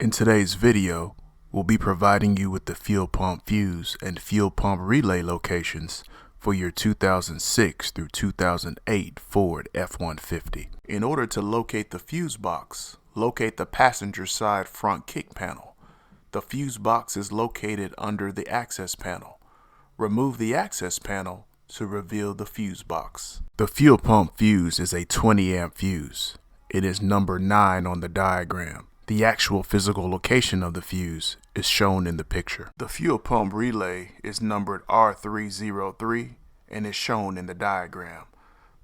In today's video, we'll be providing you with the fuel pump fuse and fuel pump relay locations for your 2006 through 2008 Ford F-150. In order to locate the fuse box, locate the passenger side front kick panel. The fuse box is located under the access panel. Remove the access panel to reveal the fuse box. The fuel pump fuse is a 20 amp fuse. It is number 9 on the diagram. The actual physical location of the fuse is shown in the picture. The fuel pump relay is numbered R303 and is shown in the diagram.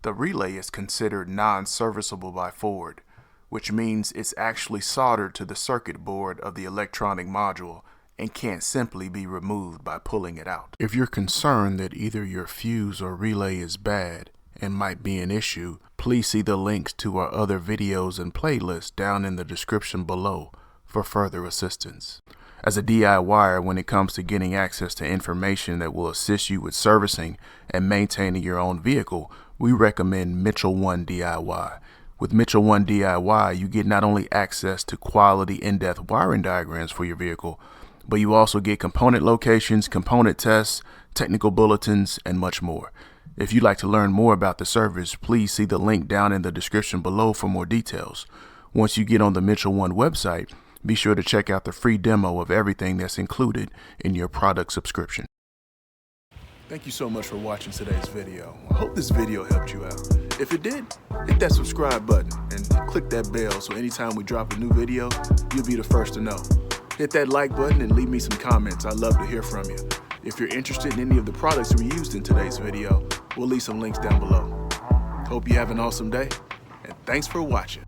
The relay is considered non-serviceable by Ford, which means it's actually soldered to the circuit board of the electronic module and can't simply be removed by pulling it out. If you're concerned that either your fuse or relay is bad and might be an issue, please see the links to our other videos and playlists down in the description below for further assistance. As a DIYer, when it comes to getting access to information that will assist you with servicing and maintaining your own vehicle, we recommend Mitchell 1 DIY. With Mitchell 1 DIY, you get not only access to quality in-depth wiring diagrams for your vehicle, but you also get component locations, component tests, technical bulletins, and much more. If you'd like to learn more about the service, please see the link down in the description below for more details. Once you get on the Mitchell 1 website, be sure to check out the free demo of everything that's included in your product subscription. Thank you so much for watching today's video. I hope this video helped you out. If it did, hit that subscribe button and click that bell so anytime we drop a new video, you'll be the first to know. Hit that like button and leave me some comments. I'd love to hear from you. If you're interested in any of the products we used in today's video, we'll leave some links down below. Hope you have an awesome day, and thanks for watching.